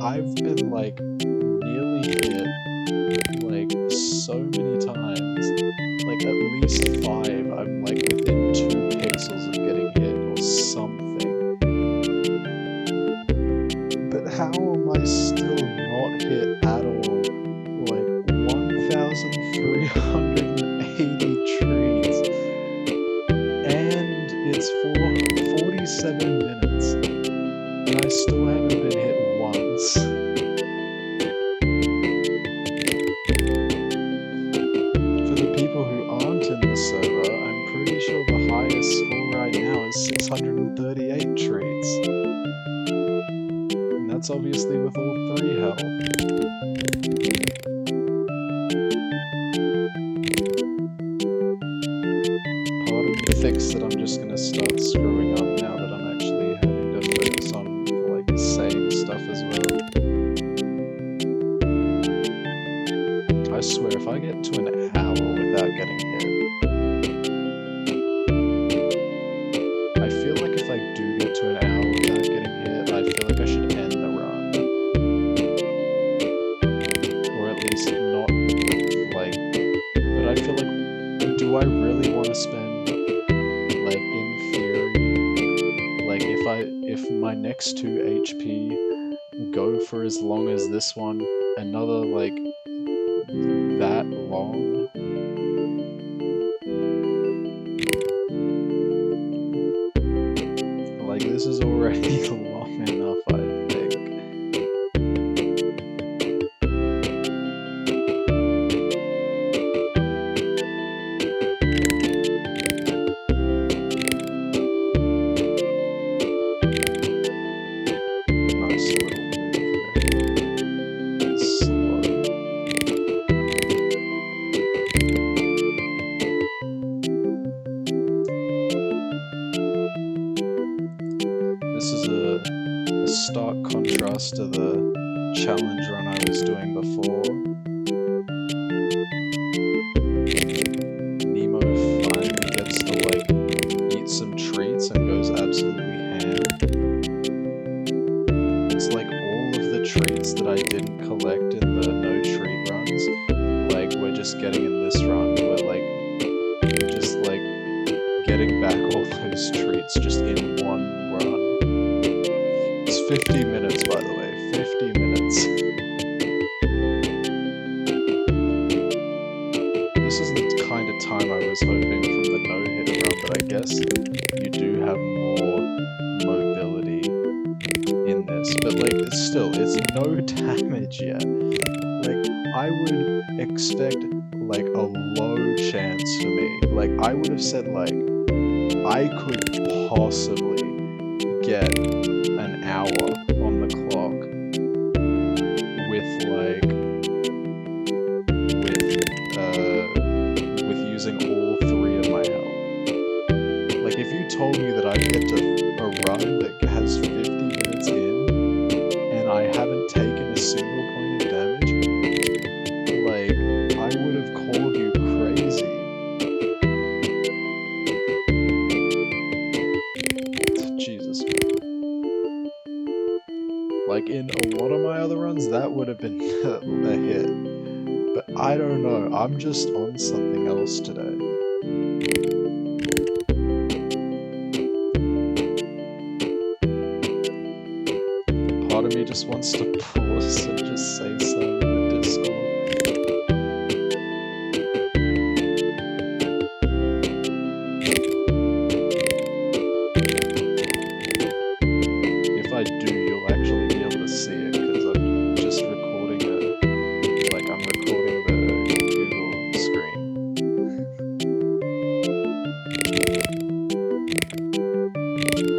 I've been like nearly hit like so many times, like at least 5. I'm like within 2 pixels of getting hit or something. But how am I still not hit at all? Like 1,380 trees, and it's for 47 minutes, and I still haven't been hit once. For the people who aren't in the server, I'm pretty sure the highest score right now is 638 trees. And that's obviously with all 3 health. Part of me thinks that I'm just gonna start screwing up now that I'm actually having to focus on like saying stuff as well. I swear, if I get to an hour without getting hit, I feel like if I do get to an hour without getting hit, I feel like I should end the run. Or at least not, like, but I feel like, do I really want to spend, like, in theory, like, if my next 2 HP go for as long as this one, another, like, that long? Like, this is already long enough, I think. Nice little move there. It's slow. This is a stark contrast to the challenge run I was doing before. Nemo finally gets to like eat some treats and goes absolutely ham. It's like all of the treats that I didn't collect in the no treat runs, like we're just getting in this run. We're just like getting back all those treats just in one run. It's 50 minutes, by the way. 50 minutes. This isn't the kind of time I was hoping from the no-hitter run, but I guess you do have more mobility in this. But like, it's no damage yet. Like, I would expect like a low chance for me. Like, I would have said like, I could possibly get an hour on the clock with using all 3 of my health. Like, if you told me that I'd get to a run that has 50 minutes in and I haven't taken a single point of damage, would have been a hit. But I don't know, I'm just on something else today. Part of me just wants to pause and just say something in the Discord. If I do, you'll actually be able to see it, because I'm just recording it. Like, I'm recording the Google screen.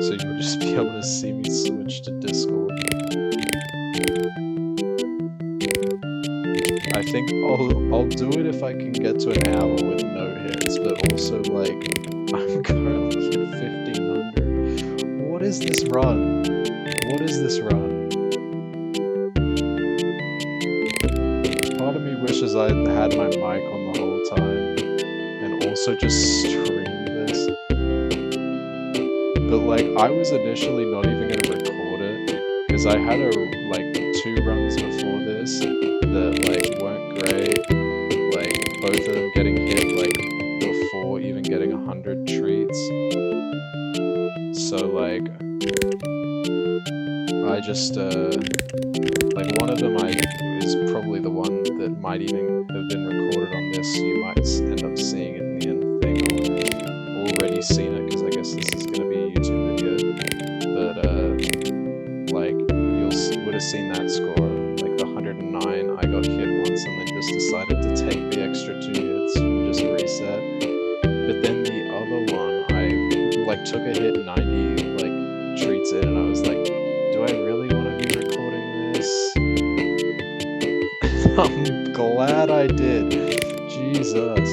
So you'll just be able to see me switch to Discord. I think I'll do it if I can get to an hour with no hits, but also, like, I'm currently at 1500. What is this run? What is this run? Part of me wishes I had my mic on the whole time and also just streamed this. But like, I was initially not even going to record it because I had like 2 runs before this that like weren't great. Like both of them getting hit like before even getting 100 treats. So like, I just like one of them is probably the one that might even have been recorded on this. You might end up seeing it in the end thing, or already seen it, because I guess this is going to be a YouTube video. But like you would have seen that score, like the 109. I got hit once and then just decided to take the extra 2 hits and just reset. But then the other one, I like took a hit 90 like treats in, and I was like, do I really want to be recording this? I'm glad I did. Jesus.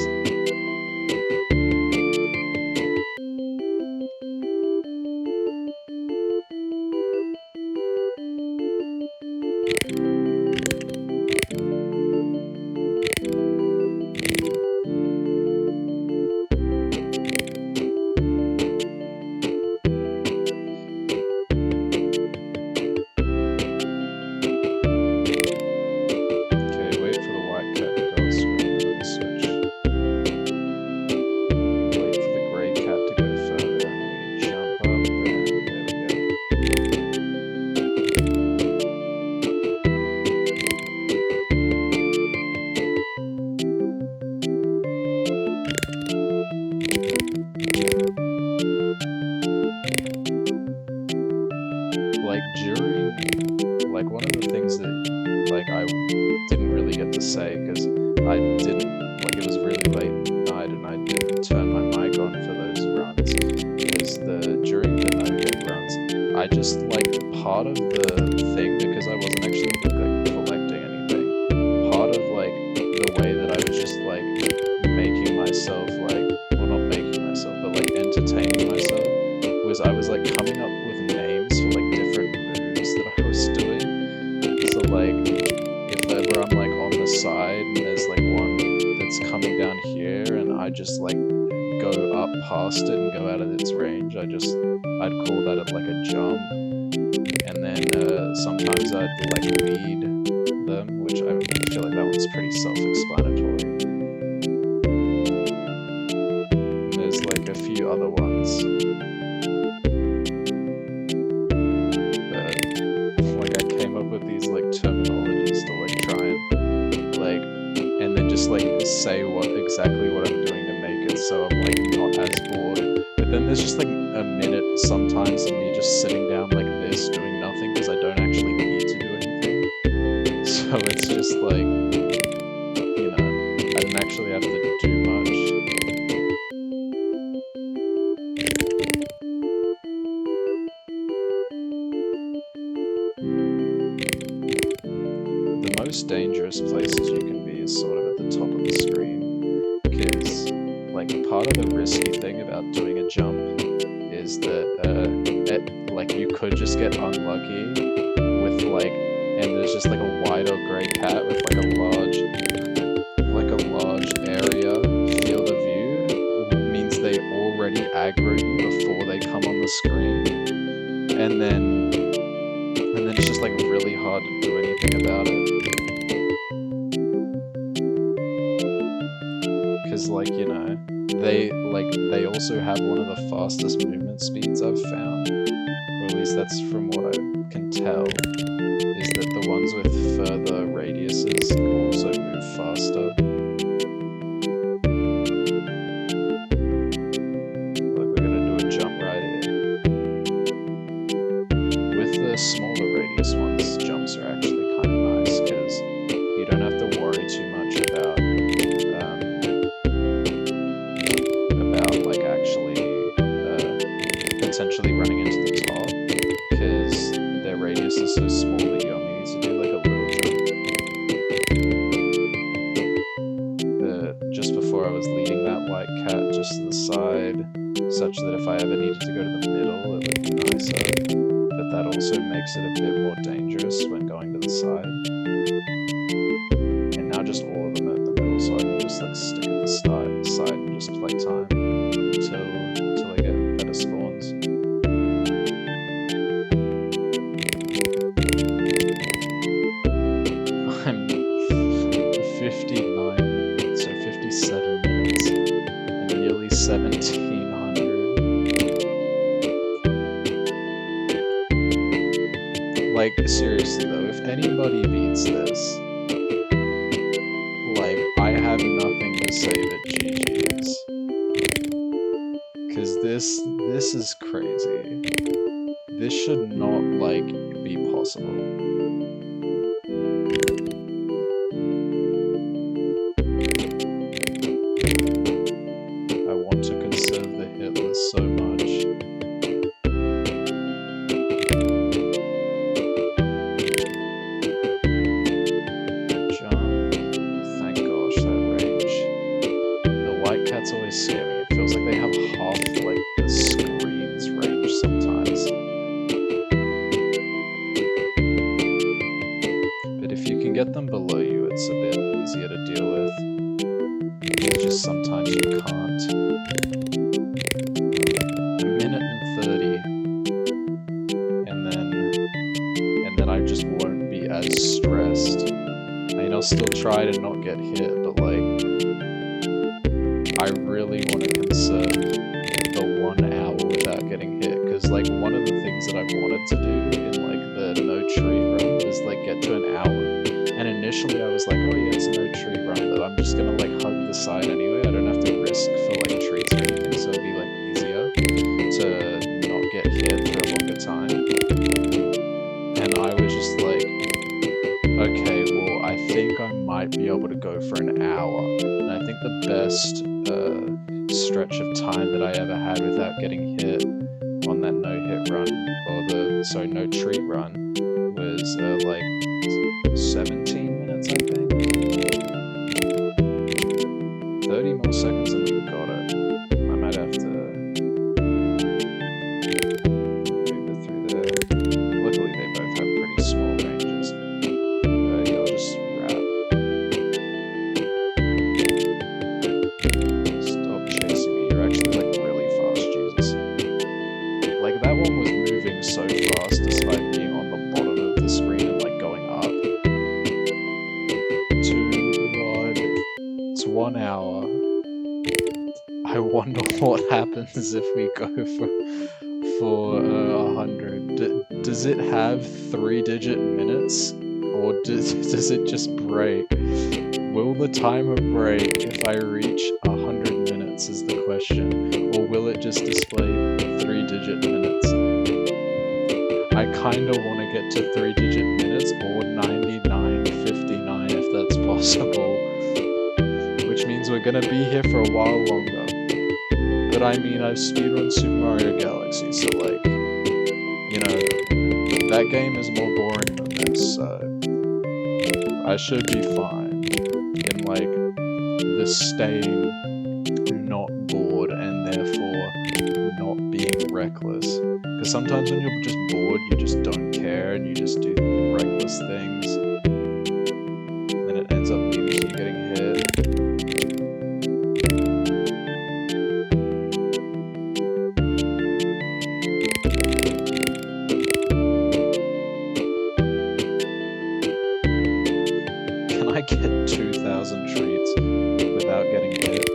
Like during, like one of the things that like I didn't really get to say because I didn't, like it was really late at night and I didn't turn my mic on for those runs, was during the no-hit runs, I just like part of the thing, because I wasn't actually like collecting anything, part of like the way that I was just like making myself like, well not making myself, but like entertaining myself, was I was like coming up with names for like different moves that I was doing. So like, if ever I'm like on the side and there's like one that's coming down here and I just like go up past it and go out of its range, I'd call that like a jump. And then sometimes I'd like lead them, which I feel like that one's pretty self-explanatory. And there's like a few other ones. With these like terminologies to like try and like, and then just like say exactly what I'm doing to make it so I'm like not as bored. But then there's just like a minute sometimes of me just sitting down like this doing nothing because I don't actually need to do anything. So it's just like, you know, I don't actually have to do much. Most dangerous places you can be is sort of at the top of the screen, because like part of the risky thing about doing a jump is that like you could just get unlucky with like, and there's just like a white or grey cat with like a large area field of view, means they already aggro you before they come on the screen, and then it's just like really hard to do anything about it. because like, you know, they also have one of the fastest movement speeds I've found, or at least that's from what I can tell, is that the ones with further radiuses also move faster. Like, we're gonna do a jump right here. With the smaller radius ones, jumps are actually kind of nice because you don't have to worry too much about like actually potentially running into the top, because their radius is so small that you only need to do like a little jump. But just before I was leading that white cat just to the side, such that if I ever needed to go to the middle, it would be nicer. But that also makes it a bit more dangerous when going to the side. And now just all of them at the middle, so I can just like stick at the side and just play time until I get better spawns. I'm 59, so 57 minutes, and nearly 1700. Like, seriously though, if anybody beats this, like, I have nothing to say but GG's. Cause this is crazy. This should not, like, be possible. I want to conserve the hit list so much. That's always scary. It feels like they have half like the screen's range sometimes. But if you can get them below you, it's a bit easier to deal with. It's just sometimes you can't. A minute and 30, and then I just won't be as stressed. I mean, I'll still try to not get hit, but like, I really want to conserve the 1 hour without getting hit, because like one of the things that I've wanted to do in like the no tree run is like get to an hour. And initially I was like, oh yeah, it's a no tree run, but I'm just gonna like hug the side anyway. I don't have to risk for like treats or anything, so it'll be like easier to not get hit for a longer time. And I was just like, okay, well, I think I might be able to go for an hour. And I think the best stretch of time that I ever had without getting hit on that no-hit run, or no treat run, was like 17 minutes, I think. 30 more seconds and we got it. I might have to move it through there. Luckily they both have pretty small ranges. Yeah, I'll just wrap. Stop chasing me, you're actually like really fast, Jesus. Like that one was moving so fast despite being on the bottom of the screen and like going up. It's 1 hour. I wonder what happens if we go for 100. Does it have 3-digit minutes, or does it just break? Will the timer break if I reach 100 minutes is the question, or will it just display 3-digit minutes? I kinda wanna get to 3-digit minutes, or 99.59 if that's possible. Which means we're gonna be here for a while longer. But I mean, I've speedrun Super Mario Galaxy, so like, you know, that game is more boring than this, so I should be fine in like the staying not bored and therefore not being reckless. Because sometimes when you're just bored, you just don't care and you just do reckless things. And it ends up leading to you getting hit. Can I get 2,000 treats without getting hit?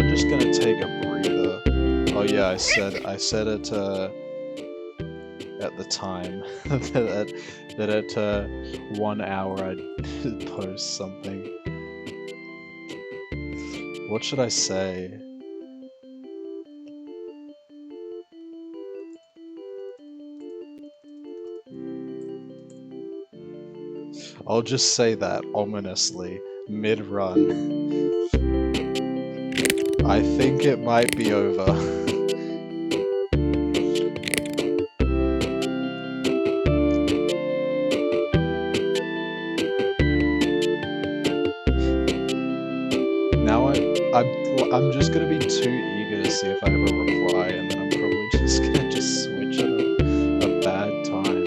just gonna take a breather. Oh yeah, I said it at the time that at 1 hour I'd post something. What should I say? I'll just say that ominously, mid-run. I think it might be over. Now I'm just gonna be too eager to see if I have a reply, and then I'm probably just gonna switch at a bad time.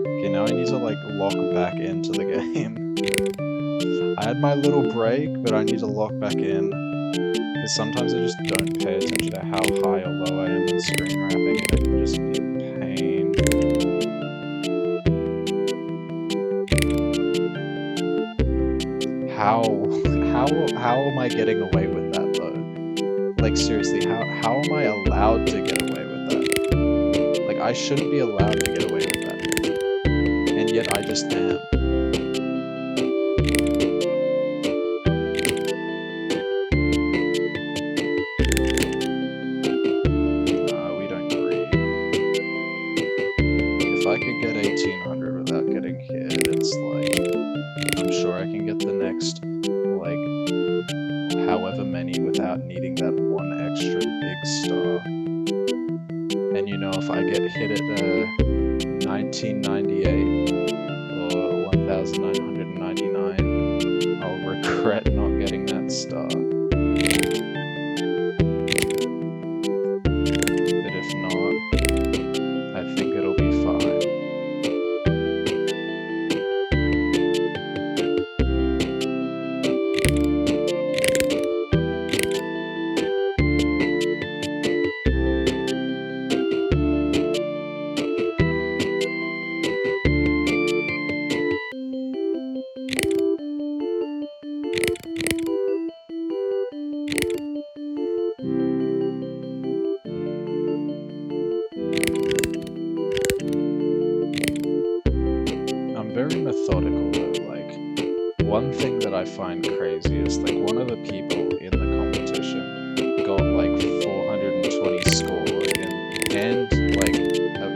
Okay, now I need to like lock back into the game. I had my little break, but I need to lock back in. Because sometimes I just don't pay attention to how high or low I am in screen wrapping, and it can just be a pain. How am I getting away with that though? Like seriously, how am I allowed to get away with that? Like I shouldn't be allowed to get away with that. And yet I just am. We don't agree. If I could get 1800 without getting hit, it's like I'm sure I can get the next like however many without needing that one extra big star. And you know, if I get hit at 1998 or 1999, I'll regret not getting that star. But if not, I think it'll be fine. Very methodical though. Like one thing that I find crazy is like one of the people in the competition got like 420 score and like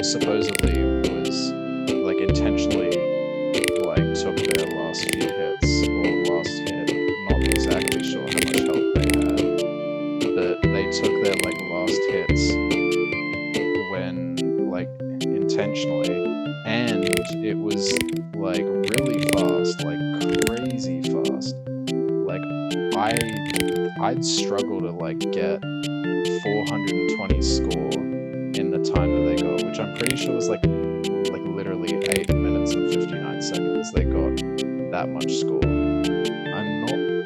supposedly was like intentionally like took their last few hits or last hit. Not exactly sure how much help they had, but they took their like last hits when like intentionally, and it was like really fast, like crazy fast. Like I'd struggle to like get 420 score in the time that they got, which I'm pretty sure was like literally 8 minutes and 59 seconds. They got that much score.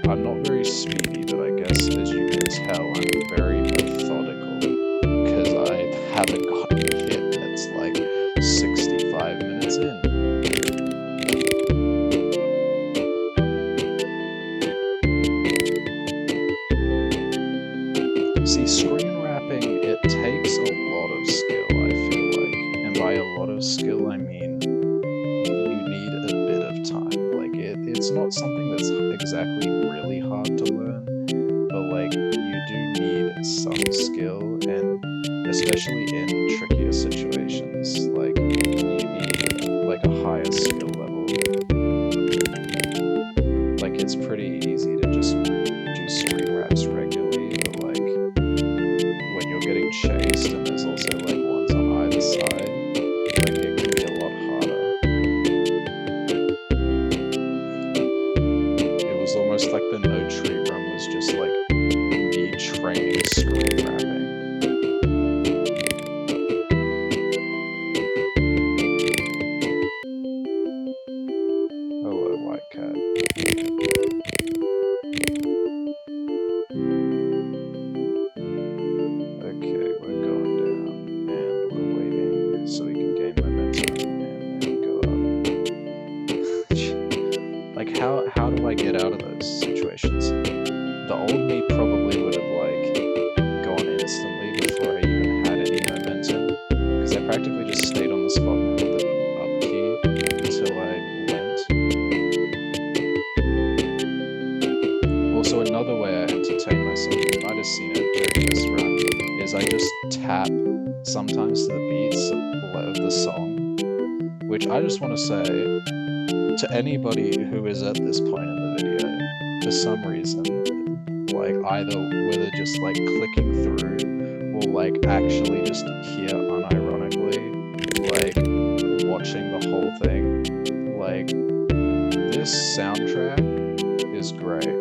I'm not very speedy, but I guess as you can tell, I'm very methodical because I haven't gotten a hit that's like 65 minutes in. See, screen wrapping, it takes a lot of skill, I feel like. And by a lot of skill, I mean you need a bit of time. Like, it's not something that's exactly really hard to learn, but like, you do need some skill, and especially in trickier situations, like, you need like a higher skill level. Like, it's pretty easy to just do screen wraps regularly, but like, when you're getting chased and there's also like ones on either side, like it can be a lot harder. It was almost like the no tree run was just like me training screen wrapping. Hello, white cat. Okay, we're going down, and we're waiting so we can gain momentum and then go up. Like, how how do I get out of those situations? The old me probably would have like gone instantly before I even had any momentum, because I practically just stayed on the spot and held the up key until I went. Also, another way I entertain myself, you might have seen it during this run, is I just tap sometimes to the beats of the song, which I just want to say to anybody who is at this point in the video, for some reason, like either whether just like clicking through or like actually just here unironically, like watching the whole thing, like this soundtrack is great.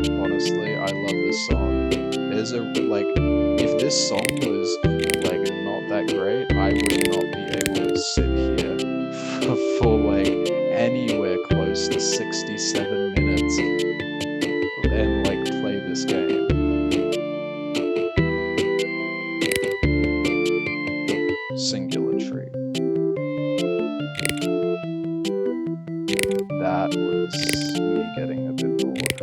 Honestly, I love this song. There's a like, if this song was like not that great, I would not be able to sit here for like anywhere close to 67 minutes and like play this game. Singular tree. That was me getting a bit bored.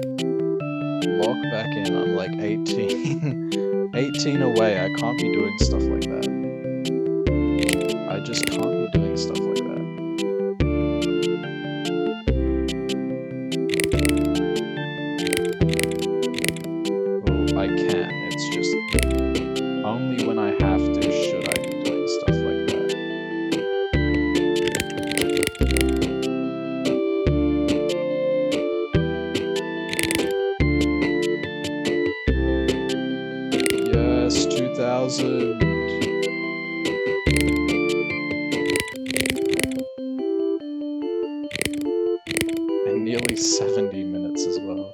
Lock back in, I'm like 18 away, I can't be doing stuff like that. I just can't be doing stuff like that. I can, it's just only when I have to should I be doing stuff like that. Yes, 2000. And nearly 70 minutes as well.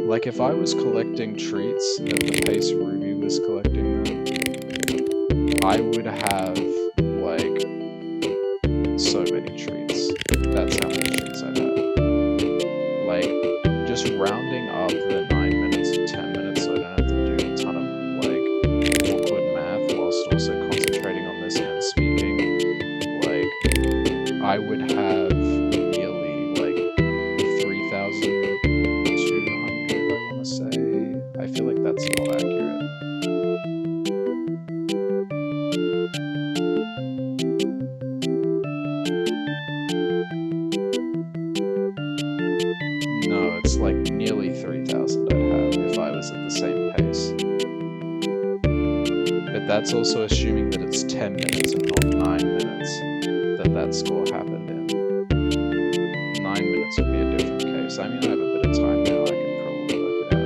Like, if I was collecting treats at the pace Ruby was collecting them, I would have, like, so many treats. That's how many treats I'd have. Like, just rounding up the 9 minutes to 10 minutes so I don't have to do a ton of, like, awkward math whilst also concentrating on this and speaking. Like, I would have nearly, like, 3,200. I feel like that's not accurate. No, it's like nearly 3,000 I'd have if I was at the same pace. But that's also assuming that it's 10 minutes and not 9 minutes that score happened in. 9 minutes would be a different case. I mean, I have a bit of time now, I can probably work it out.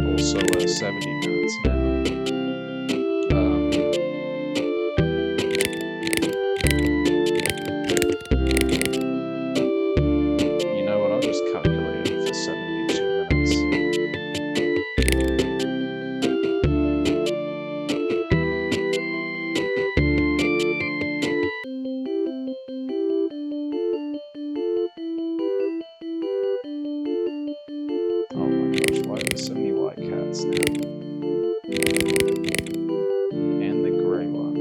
Also 70 minutes now. You know what, I'll just calculate it for 72 minutes. Oh my gosh, why are there so many white cats now? And the grey one.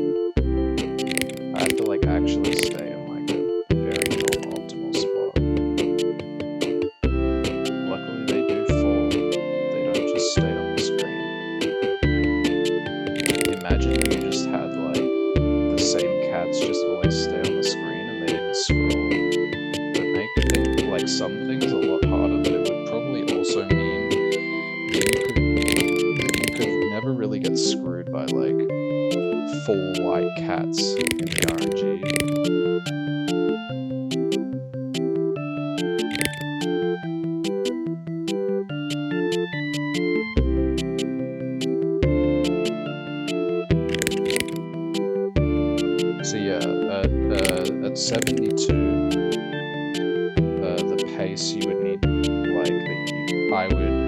I have to like actually stay in like a very non-optimal spot. Luckily they do fall. They don't just stay on the screen. Imagine you just had like the same cats just always stay on the screen and they didn't scroll. That make like some things a lot harder, but it would probably also mean that you could never really get screwed by like 4 white cats in the RNG.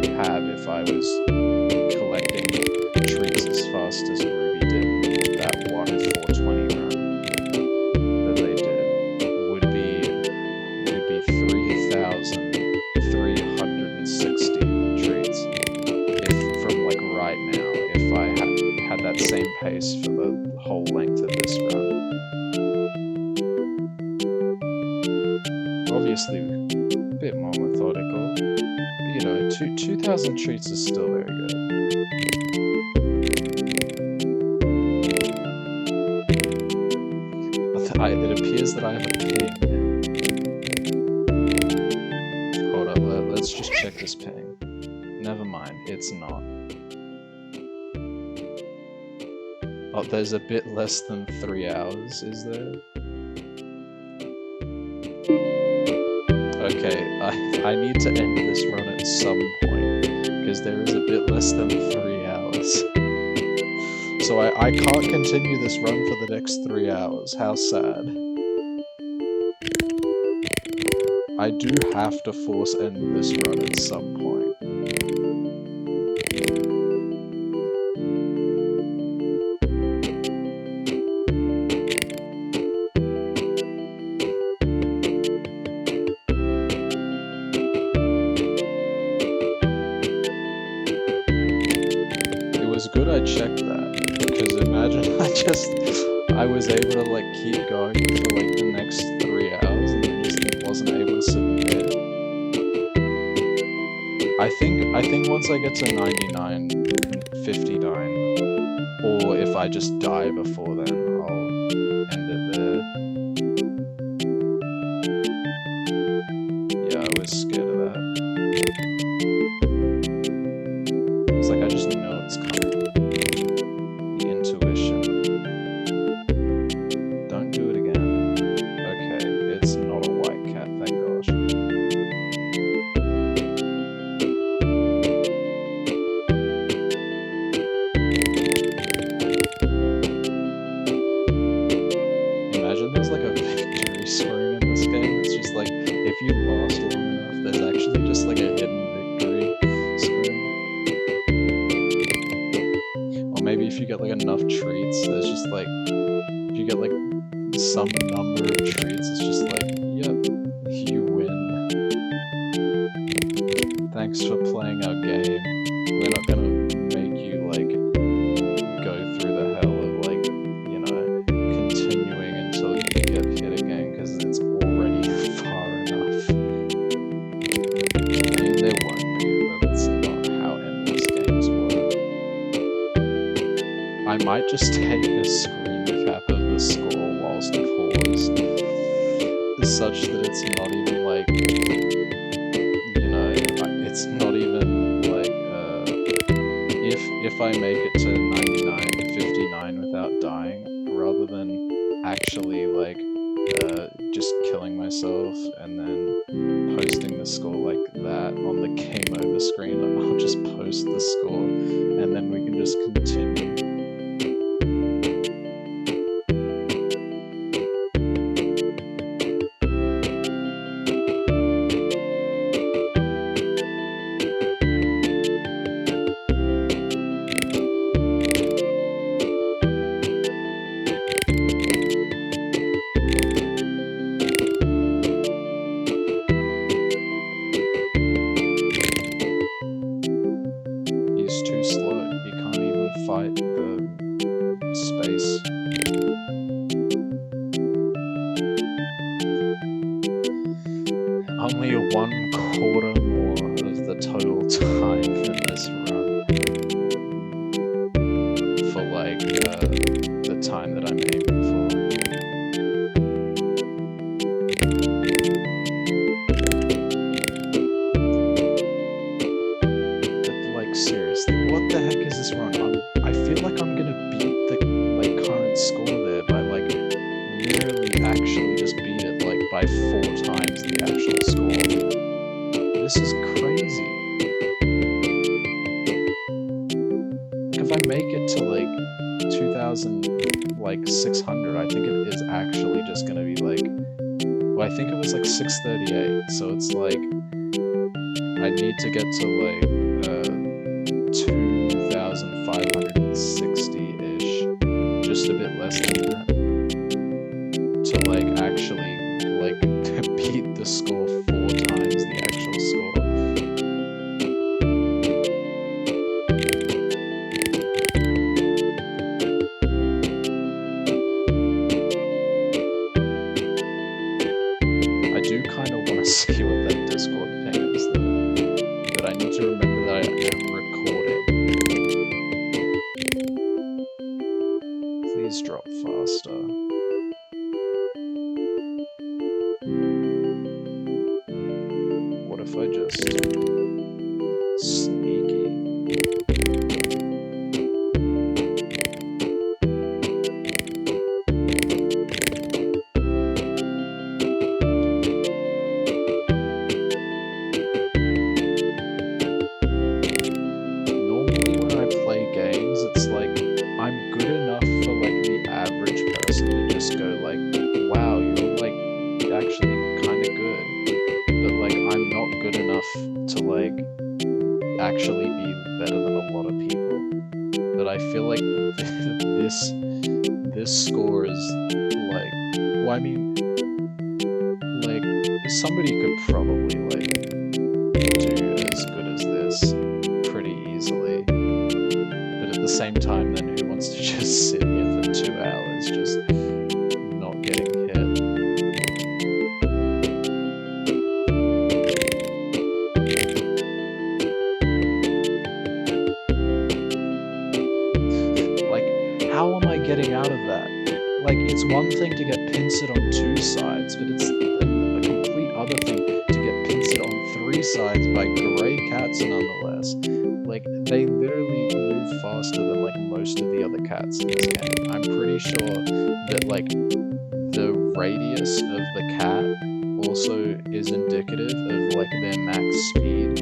have if I was collecting treats as fast as Ruby did with that 420 run that they did would be 3,360 treats if from like right now if I had that same pace for the whole length of this run. Obviously a bit more methodical, but you know, 2,000 treats is still very good. It appears that I have a ping. Hold up, let's just check this ping. Never mind, it's not. Oh, there's a bit less than 3 hours, is there? Okay, I need to end this run at some point, because there is a bit less than 3 hours. So I can't continue this run for the next 3 hours. How sad. I do have to force end this run at some point. It was good I checked that, because imagine I was able to like keep going for like the next 3 hours and then just wasn't able to submit. I think once I get to 99:59, or if I just die before then, I'll end it there. Yeah, I was scared of that. It's like I just know it's coming. The intuition. Don't do it again. Okay, it's not a white cat, thank gosh. Imagine there's like a victory screen in this game. It's just like, if you last long enough, there's actually just like a hidden victory screen. Or maybe if you get like enough treats, there's just like, if you get like some number of treats, it's just like, yep, you win. Thanks for playing our game. We're not gonna make you like go through the hell of like, you know, continuing until you get hit again, because it's already far enough. I mean, there won't be, that's not how endless games work. I might just take a screen cap of the score whilst paused, such that it's not even like, you know, it's not even like, if I make it to 99:59 without dying, rather than actually like, just killing myself and then posting the score like that on the game over screen, I'll just post the score and then we can just continue. He's too slow. He can't even fight the space. Only 1/4 more of the total time in this run for like the time that I'm aiming for. But like seriously, what the heck is this run? I feel like I'm gonna beat the like current score there by like literally actually just beat it like by 4 times the actual score. This is crazy. Like if I make it to like 2,600, I think it is actually just gonna be like, well, I think it was like 638, so it's like I need to get to like 2,560-ish, just a bit less than that, to like actually like beat the score 4 times the actual score. I do kind of want to see what that Discord ping is though, but I need to remember that I am recording. Please drop faster. What if I just sneaky? Normally when I play games, it's like I'm good enough for like the average person to just go like, wow, you're like actually kind of good, but like I'm not good enough to like actually be better than a lot of people. But I feel like this score is like, well, I mean, like somebody could probably like do as good as this pretty easily, but at the same time, then who wants to just sit here for 2 hours just not getting hit? Like, how am I getting out of that? Like, it's one thing to get pincered on 2 sides, but it's a complete other thing to get pincered on 3 sides by grey cats nonetheless. Like, they literally move faster than like most of the other cats in this game. I'm pretty sure that like the radius of the cat also is indicative of like their max speed.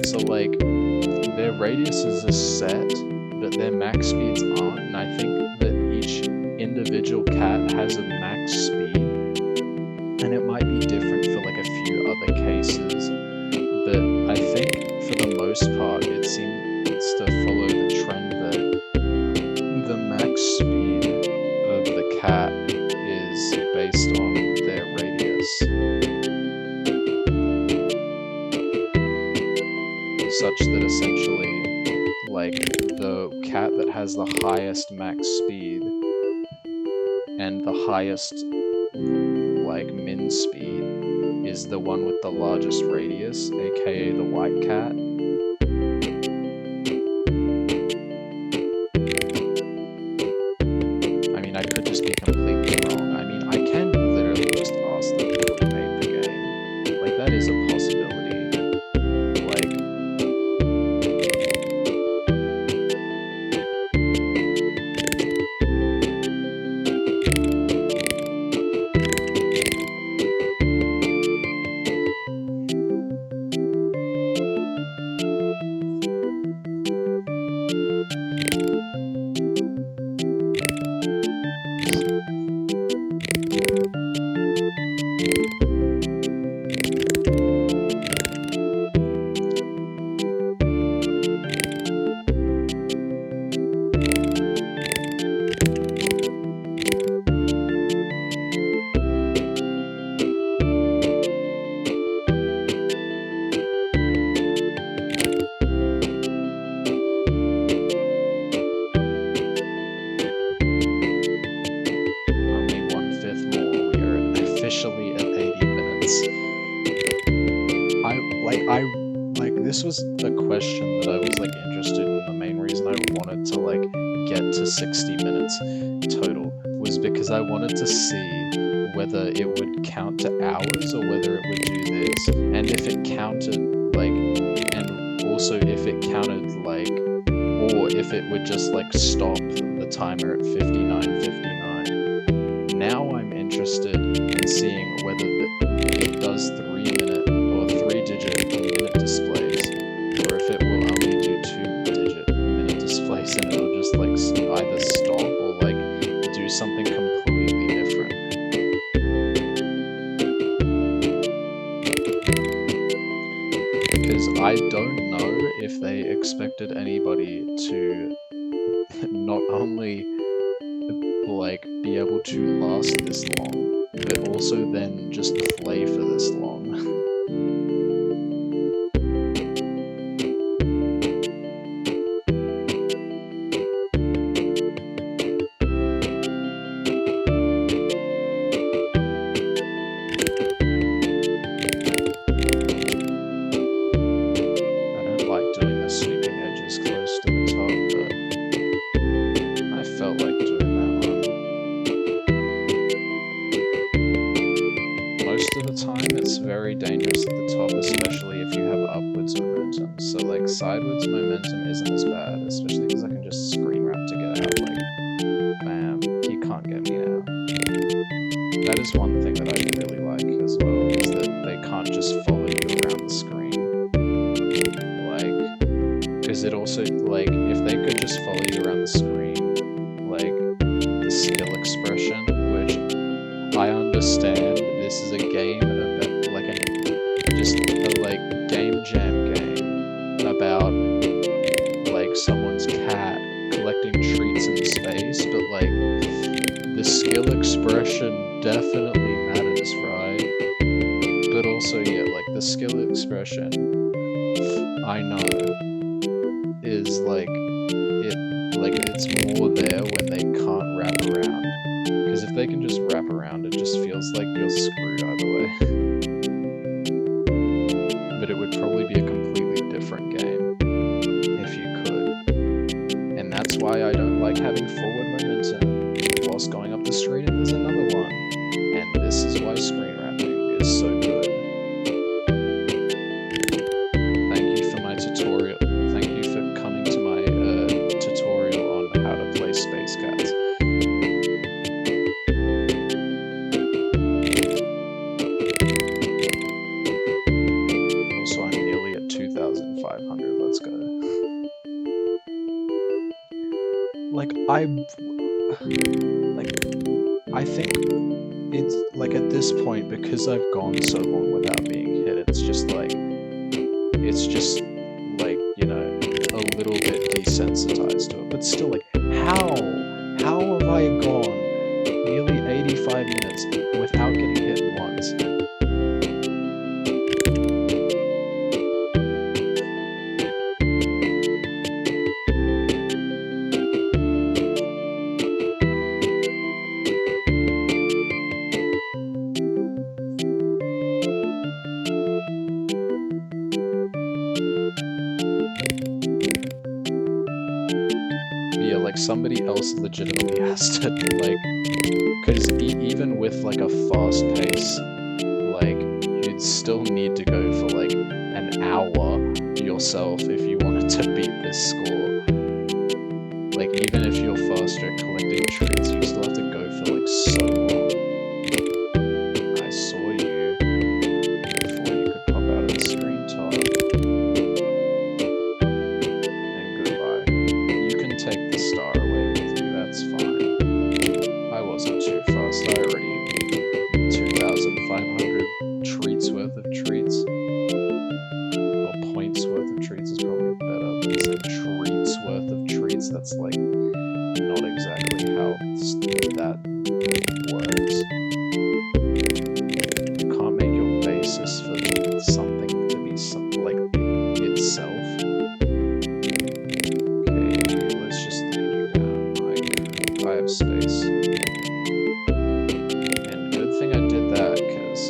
So like their radiuses are set, but their max speeds aren't, and I think that each individual cat has a max speed, and it might be different for like a few other cases, but I think for the most part it seems to follow the trend that the max speed of the cat is based on their radius, such that essentially like the cat that has the highest max speed and the highest like min speed is the one with the largest radius, aka the white cat. I mean, I could just be completely wrong. I mean, I can literally just ask the people who made the game. Like, that is a possibility. Like, this was a question that I was like interested in. The main reason I wanted to like get to 60 minutes total was because I wanted to see whether it would count to hours or whether it would do this, and if it counted like, and also if it counted like, or if it would just like stop the timer at 59:59. Now I'm interested in seeing whether it does 3-minute or 3-digit minute displays, or if it will only do 2-digit minute displays, and it'll just like either stop or like do something completely different. Because I don't know know if they expected anybody to not only like be able to last this long, but also then just play for this long. Very dangerous at the top, especially if you have upwards momentum. So like sidewards momentum isn't as bad, especially because I can just screen wrap to get out. Like, bam, you can't get me now. That is one thing that I really like as well, is that they can't just follow you around the screen. Like, because it also, like, if they could just follow you around the screen, like, the skill expression, which I understand this is a game about, like, just a, like, game jam game about, like, someone's cat collecting treats in space, but, like, the skill expression definitely matters, right? But also, yeah, like, the skill expression, I know, is, like, it's more there when they can't wrap around. Because if they can just wrap around, it just feels like you're screwed either way. But it would probably be a completely different game if you could. And that's why I don't like having forward momentum whilst going up the screen if there's another one. And this is why screen wrapping is so good. Thank you for my tutorial. Thank you for coming to my tutorial on how to play Space Cats. Also, I'm nearly at 2,500. Let's go. I think it's like at this point, because I've gone so long without being hit, it's just like, you know, a little bit desensitized to it. But still, like, how have I gone nearly 85 minutes without getting hit once? Like, somebody else legitimately has to, like, because even with, like, a fast pace, like, you'd still need to go for, like, an hour yourself if you wanted to beat this score. Like, even if you're faster at collecting treats, you still have to go for, like, so long. I saw you before you could pop out of the screen top. And goodbye. You can take the star away with you, that's fine. I wasn't too fast, I already 2,500 treats worth of treats. Or points worth of treats is probably better than saying treats worth of treats. That's like not exactly how that works. You can't make your basis for something to be like itself. Okay, let's just lead you down. Like, I have space. And good thing I did that, because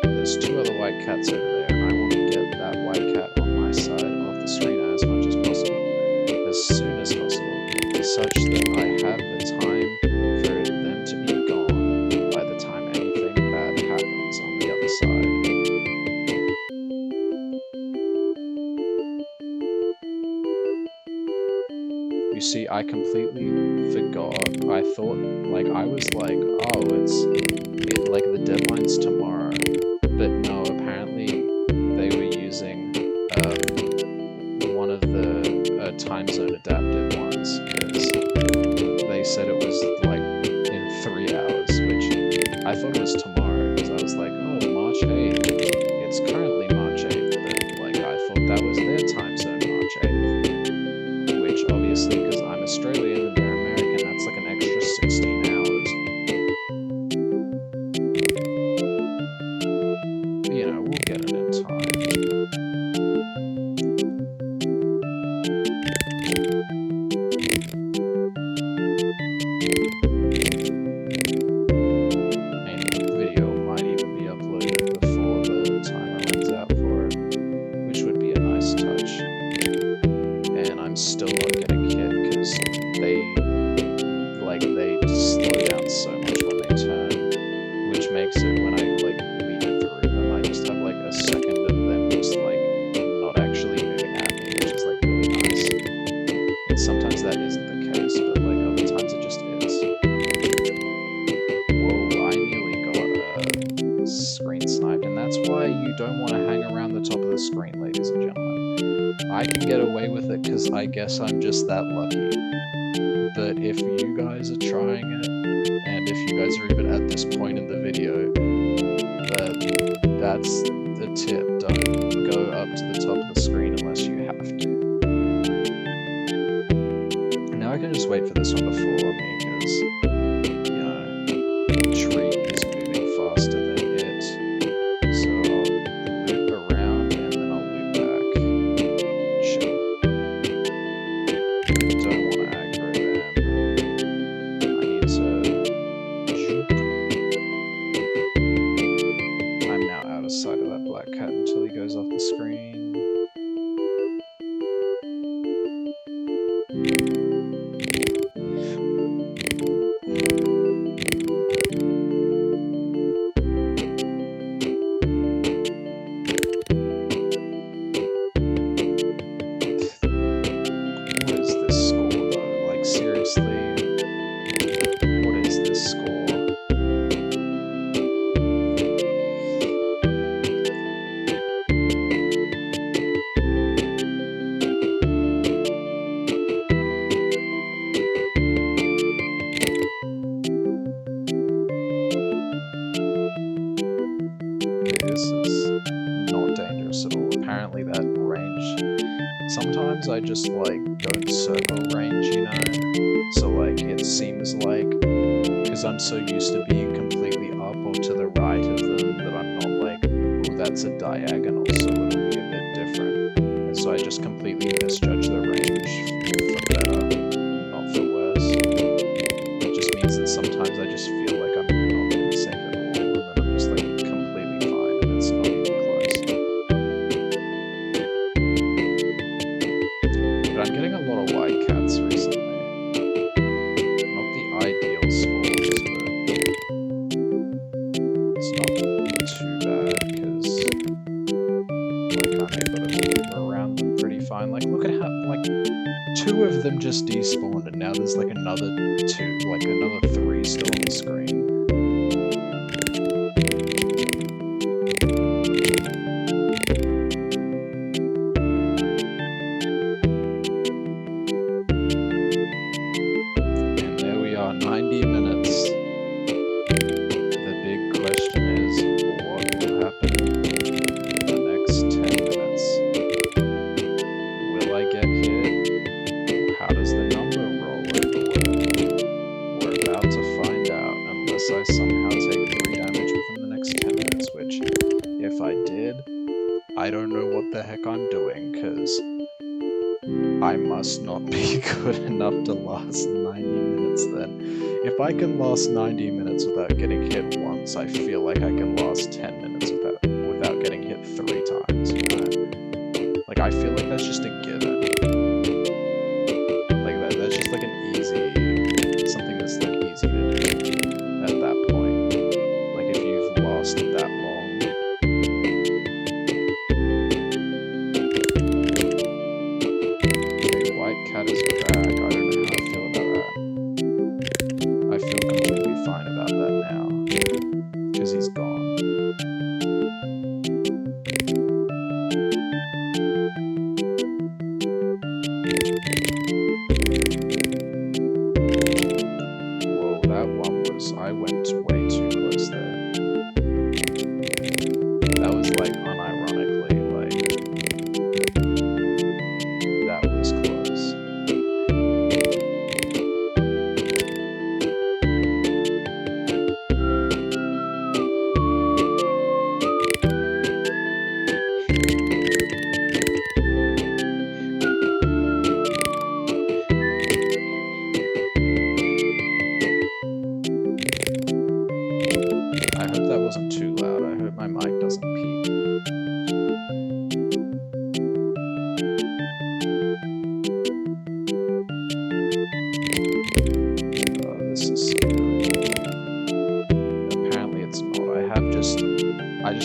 there's two other white cats over there, and I want to get that white cat on my side of the screen as much as possible, as soon as possible, such that I have the time for them to be gone by the time anything bad happens on the other side. You see, I completely forgot. I thought, like, I was like, oh, like, the deadline's tomorrow. But no, apparently they were using one of the time zone adaptive ones, because they said it was, like, in 3 hours, which I thought it was tomorrow, because I was like, oh, March 8th. It's currently March 8th, but, like, I thought that was their time zone. I'm still not getting hit because they slow down so much when they turn, which makes it when I like lead through them, I just have like a second of them just like not actually moving at me, which is like really nice. And sometimes that isn't the case, but like other times it just is. Whoa, I nearly got screen sniped, and that's why you don't want to hang around the top of the screen, ladies and gentlemen. I can get away with it because I guess I'm just that lucky. But if you guys are trying it, and if you guys are even at this point in the video, that's the tip. Don't go up to the top of the screen unless you have to. Now I can just wait for this one to fall on me because, you know, the tree is moving faster than it. So I'll loop around and then I'll loop back. Chill. Don't want to aggro them. I need to... I'm now out of sight of that black cat until he goes off the screen. What is this score though? Like seriously, what is this score? This is not dangerous at all. Apparently that range, sometimes I just like don't circle range, you know? So like it seems like, because I'm so used to being completely up or to the right of them, that I'm not like, oh, that's a diagonal, so it'll be a bit different. And so I just completely misjudge the range for better, not for worse. It just means that sometimes I just feel like I'm not going to be safe at all, and then I'm just like completely fine, and it's not even close. But I'm getting a lot of white cats recently. Not the ideal scores, but it's not too bad because like I'm able to move around them pretty fine. Like look at how like 2 of them just despawned and now there's like another 2, like another 3 still on the screen. And there we are, 90 minutes. The big question is, what will happen in the next 10 minutes? Will I get hit? How does the number rollover work? We're about to find out, unless I somehow take 3 damage within the next 10 minutes, which, if I did, I don't know what the heck I'm doing, because I must not be good enough to last 90 minutes then. If I can last 90 minutes without getting hit once, I feel like I can last 10 minutes without getting hit 3 times, you know? Like, I feel like that's just a given. Like, that's just like an easy, something that's like easy to do at that point. Like, if you've lost that long. Okay, white cat is back. I don't know how I feel about that. I feel completely fine about that now, because he's gone. Whoa, that one was, I went way too close there. That was like unironically, like, that was close.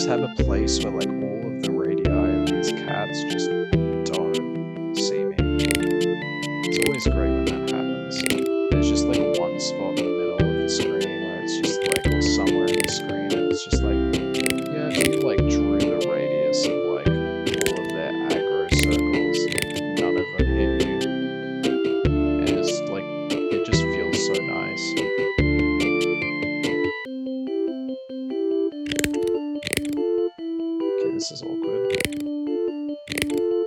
have a place where like all of the radii of these cats just don't see me. It's always great when that happens. There's just like one spot in the middle of the screen where it's just like, or somewhere in the screen, and it's just like, yeah, if you like drew the radius of like all of their aggro circles, none of them hit you. And it's like, it just feels so nice. Okay, this is awkward.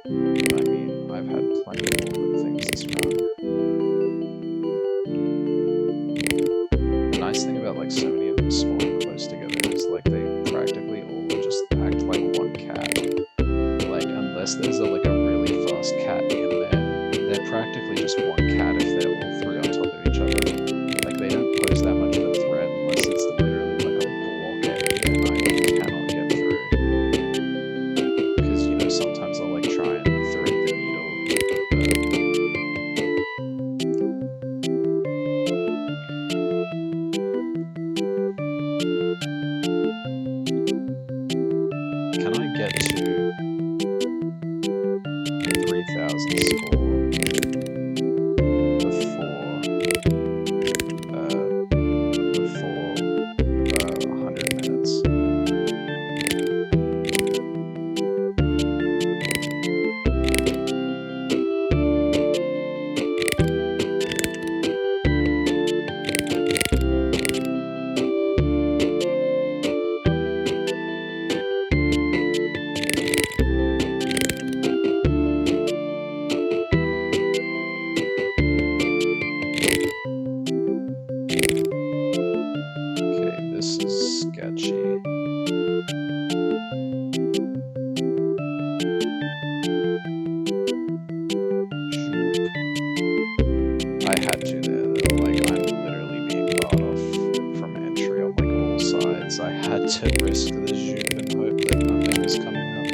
I mean, I've had plenty of awkward things this round. The nice thing about like so many of them spawning close together is like they practically all just act like one cat. Like unless there's like a really fast cat in there, they're practically just one cat if they're all three on top of each other. Like they don't pose that much of a threat unless it's literally like a blockade and I cannot get through. Because you know sometimes I'll like try and thread the needle. Can I get to 3,000 score before 100 minutes? Okay, this is sketchy. I had to there, though. Like, I'm literally being barred off from entry on like all sides. I had to risk the zoop and hope that nothing was coming up.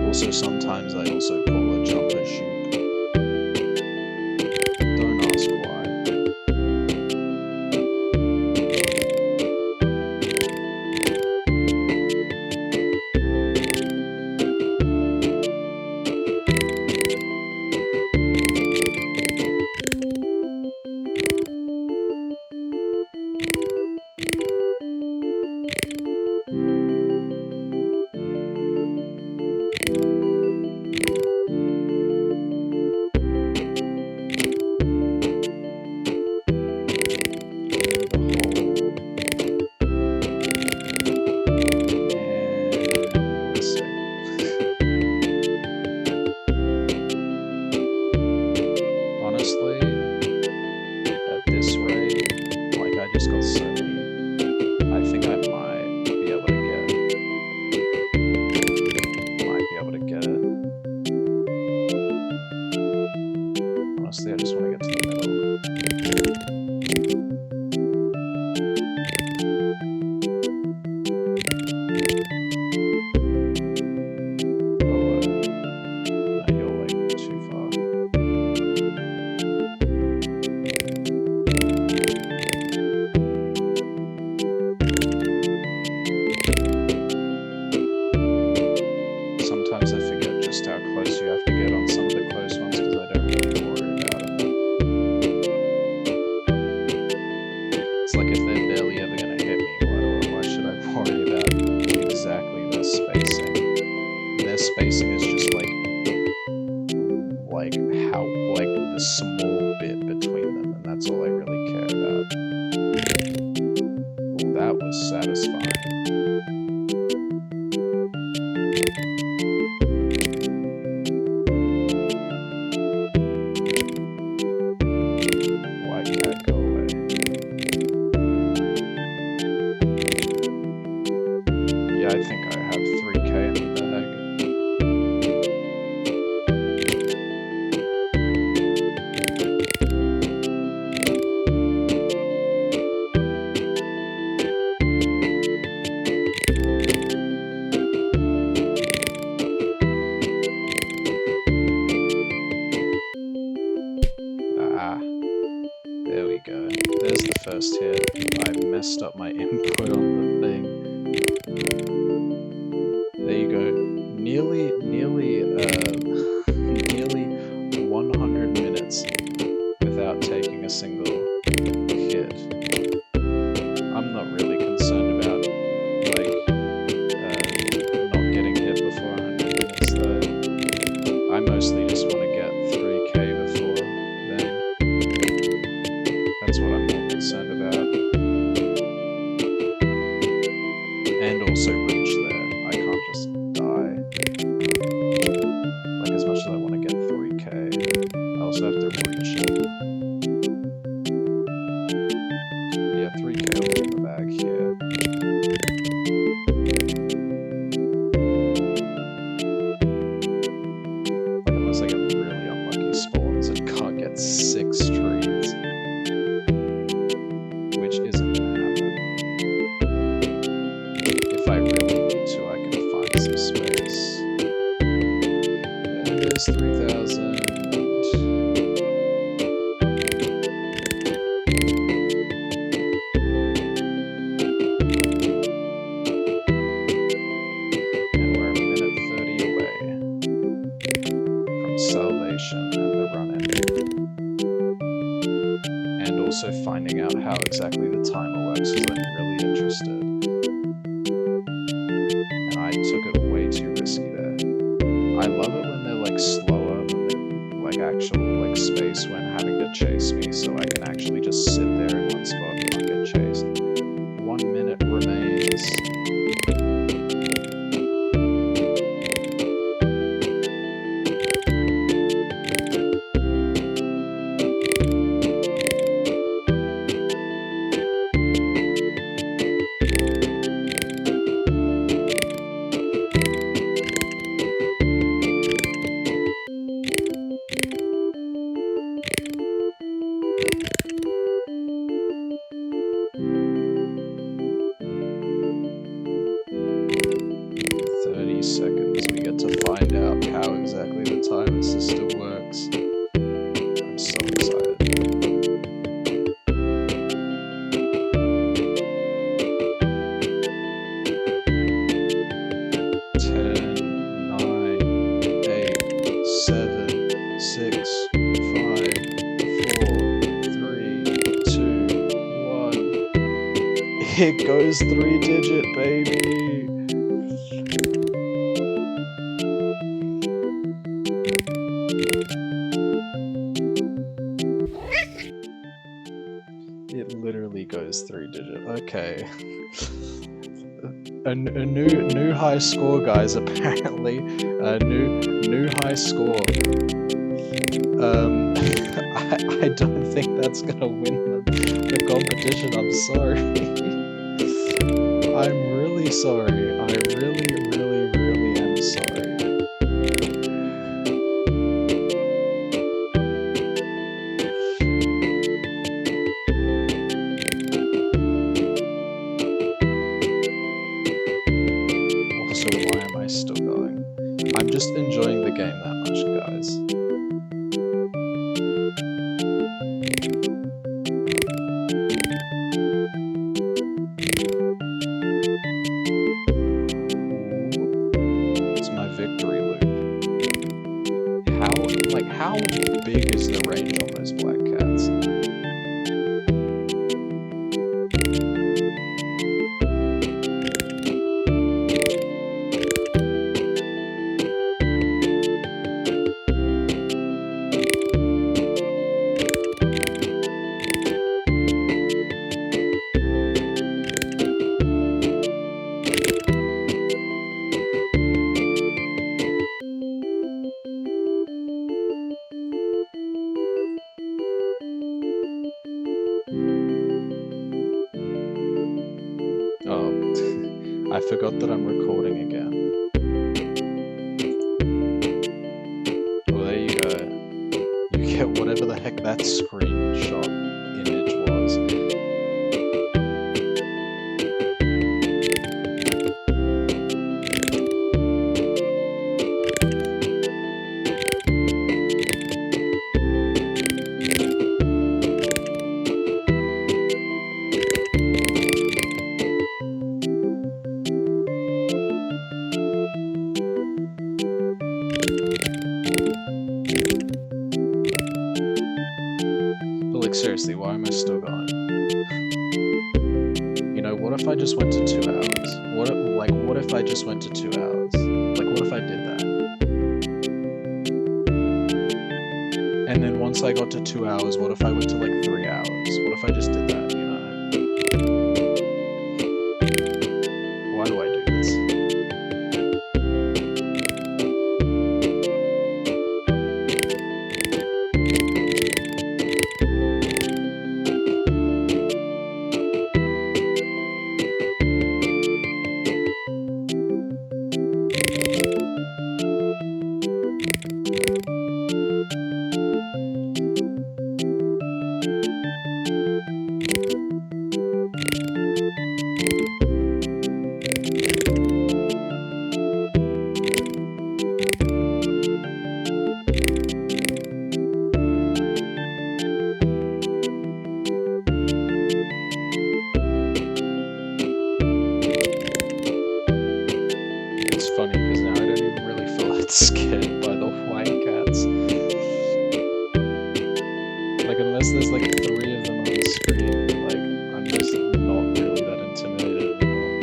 Also, sometimes I also call a jump a zoop. Don't ask why. Honestly, at this rate, like I just got so many. I think I might be able to get it. Honestly, I just want to get to the middle. Oh, no, you're like too far. Sometimes I forget just how close you have to get on some of the close ones because I don't really worry about it. It's like if they're barely ever going to hit me, why should I worry about exactly their spacing? Their spacing is just like how, like the small bit between them, and that's all I really care about. Ooh, that was satisfying. Why can't go away? Yeah, I think I have 3K in the bag. first hit. I messed up my input on the thing. There you go. Nearly 100 minutes without taking a single hit. I'm not really concerned about not getting hit before 100 minutes though. I mostly just want to get 3k before then. That's what I'm more concerned about. And also reach there. I can't just die. Like, as much as I want to get 3k, I also have to reach it. Yeah, 3k will be in the bag here. Like, unless I get really unlucky spawns and can't get 6 trees. Which isn't gonna happen. If I really need to, I can find some space. And there's 3,000. And we're a minute 30 away from salvation and the run ending. And also finding out how exactly the timer works, because I'm really interested. And I took it way too risky there. I love it when they're like slower than the like actual like space when having to chase me, so I can actually just sit there in one spot and not get chased. 1 minute remains. Seconds, we get to find out how exactly the timer system works. I'm so excited. 10, 9, 8, 7, 6, 5, 4, 3, 2, 1. It goes 3-digit, baby! It literally goes 3-digit. Okay. a new high score, guys. Apparently, a new high score. I don't think that's gonna win the competition. I'm sorry. I'm really sorry. I really am sorry. So why am I still going? I'm just enjoying the game that much, guys. It's my victory loop. How big is the range on those black cats? Oh, I forgot that I'm recording again. Well, there you go. You get whatever the heck that screenshot image was. But like seriously, why am I still going? You know, what if I just went to 2 hours? What if I just went to 2 hours? Like what if I did that? And then once I got to 2 hours, what if I went to like 3 hours? What if I just did that, you know? Why do I do this? It's funny because now I don't even really feel that scared by the white cats. Like unless there's like 3 of them on the screen, like I'm just not really that intimidated anymore.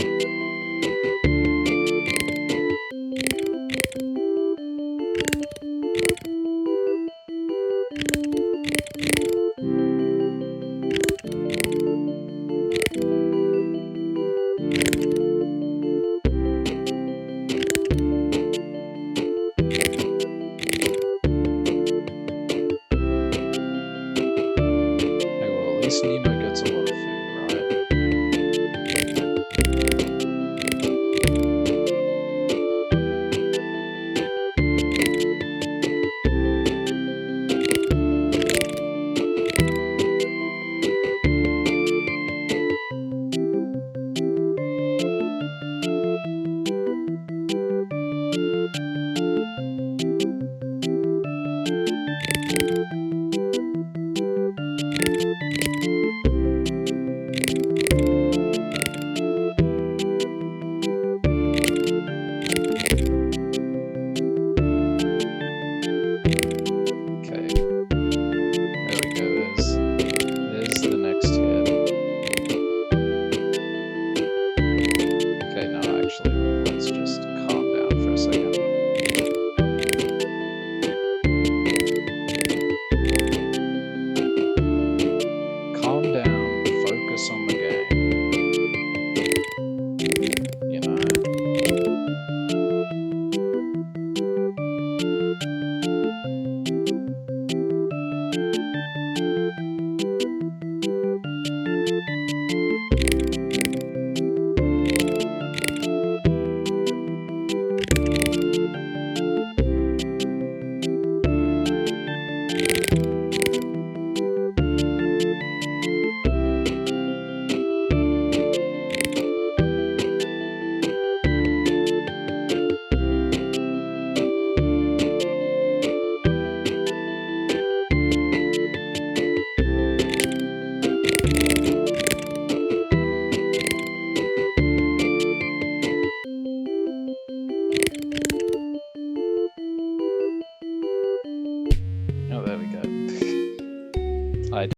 Hey, well at least Nemo gets a lot of food, right?